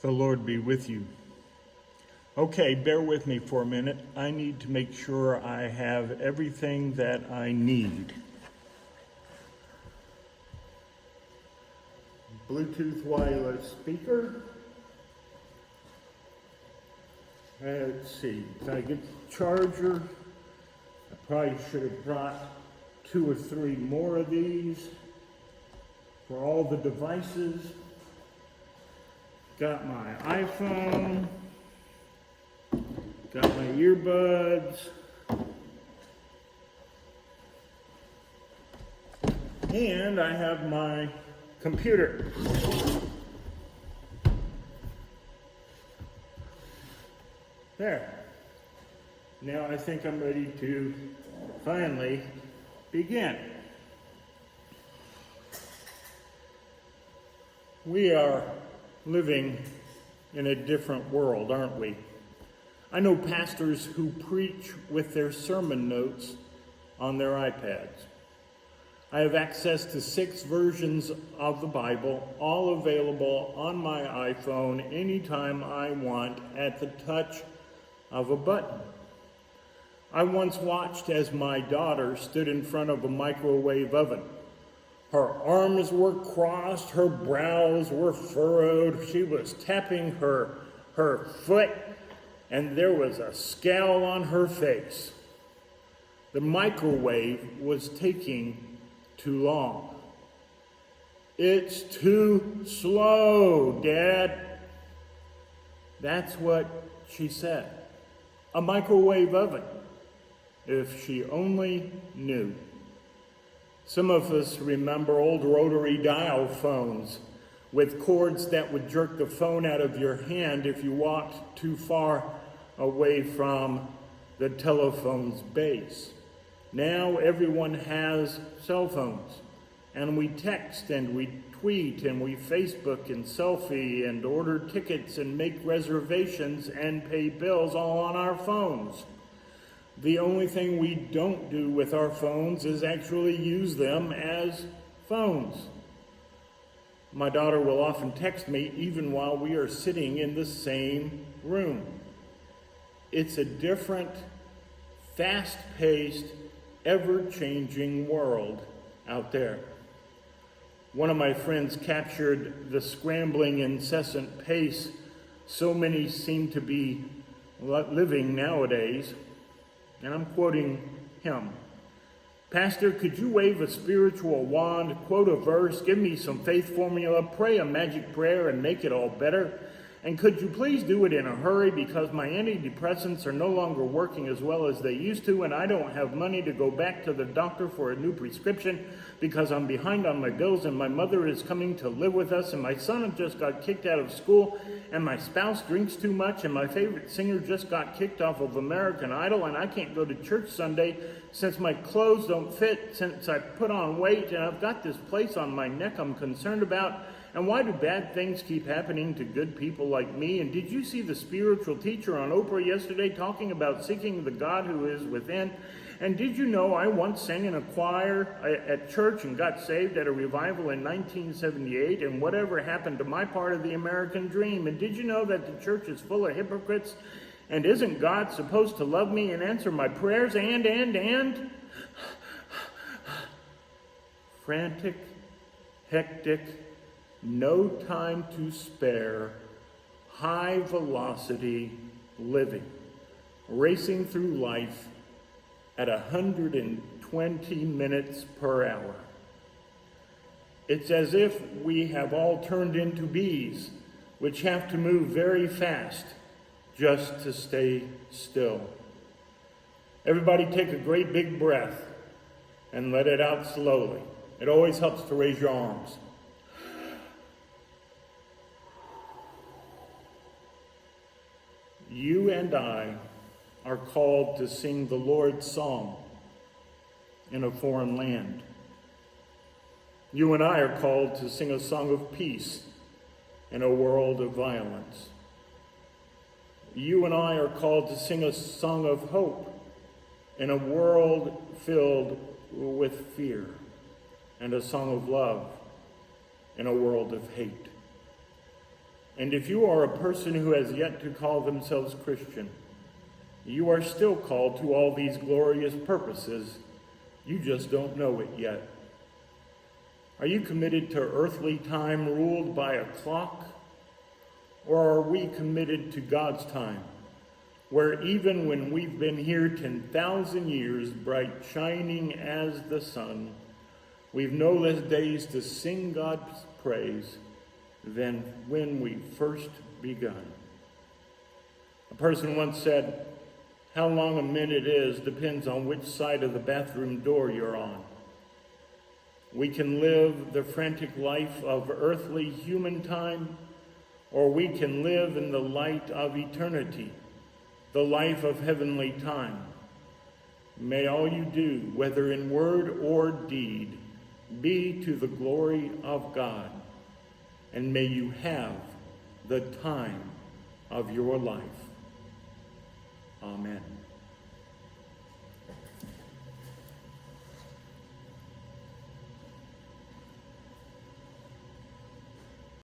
The Lord be with you. Okay, bear with me for a minute. I need to make sure I have everything that I need. Bluetooth wireless speaker. Let's see, can I get the charger? I probably should have brought 2 or 3 more of these for all the devices. Got my iPhone, got my earbuds, and I have my computer. There. Now I think I'm ready to finally begin. We are living in a different world, aren't we? I know pastors who preach with their sermon notes on their iPads. I have access to 6 versions of the Bible, all available on my iPhone anytime I want at the touch of a button. I once watched as my daughter stood in front of a microwave oven. Her arms were crossed, her brows were furrowed, she was tapping her foot, and there was a scowl on her face. The microwave was taking too long. It's too slow, Dad. That's what she said. A microwave oven. If she only knew. Some of us remember old rotary dial phones with cords that would jerk the phone out of your hand if you walked too far away from the telephone's base. Now everyone has cell phones, and we text and we tweet and we Facebook and selfie and order tickets and make reservations and pay bills all on our phones. The only thing we don't do with our phones is actually use them as phones. My daughter will often text me even while we are sitting in the same room. It's a different, fast-paced, ever-changing world out there. One of my friends captured the scrambling, incessant pace so many seem to be living nowadays. And I'm quoting him. Pastor, could you wave a spiritual wand, quote a verse, give me some faith formula, pray a magic prayer, and make it all better? And could you please do it in a hurry because my antidepressants are no longer working as well as they used to, and I don't have money to go back to the doctor for a new prescription because I'm behind on my bills, and my mother is coming to live with us, and my son just got kicked out of school, and my spouse drinks too much, and my favorite singer just got kicked off of American Idol, and I can't go to church Sunday since my clothes don't fit, since I put on weight, and I've got this place on my neck I'm concerned about. And why do bad things keep happening to good people like me? And did you see the spiritual teacher on Oprah yesterday talking about seeking the God who is within? And did you know I once sang in a choir at church and got saved at a revival in 1978? And whatever happened to my part of the American dream? And did you know that the church is full of hypocrites? And isn't God supposed to love me and answer my prayers? And? Frantic, hectic, no time to spare, high velocity living, racing through life at 120 minutes per hour. It's as if we have all turned into bees, which have to move very fast just to stay still. Everybody take a great big breath and let it out slowly. It always helps to raise your arms. You and I are called to sing the Lord's song in a foreign land. You and I are called to sing a song of peace in a world of violence. You and I are called to sing a song of hope in a world filled with fear, and a song of love in a world of hate. And if you are a person who has yet to call themselves Christian, you are still called to all these glorious purposes. You just don't know it yet. Are you committed to earthly time ruled by a clock? Or are we committed to God's time, where even when we've been here 10,000 years, bright shining as the sun, we've no less days to sing God's praise than when we first begun? A person once said, how long a minute is depends on which side of the bathroom door you're on. We can live the frantic life of earthly human time, or we can live in the light of eternity, the life of heavenly time. May all you do, whether in word or deed, be to the glory of God, and may you have the time of your life. Amen.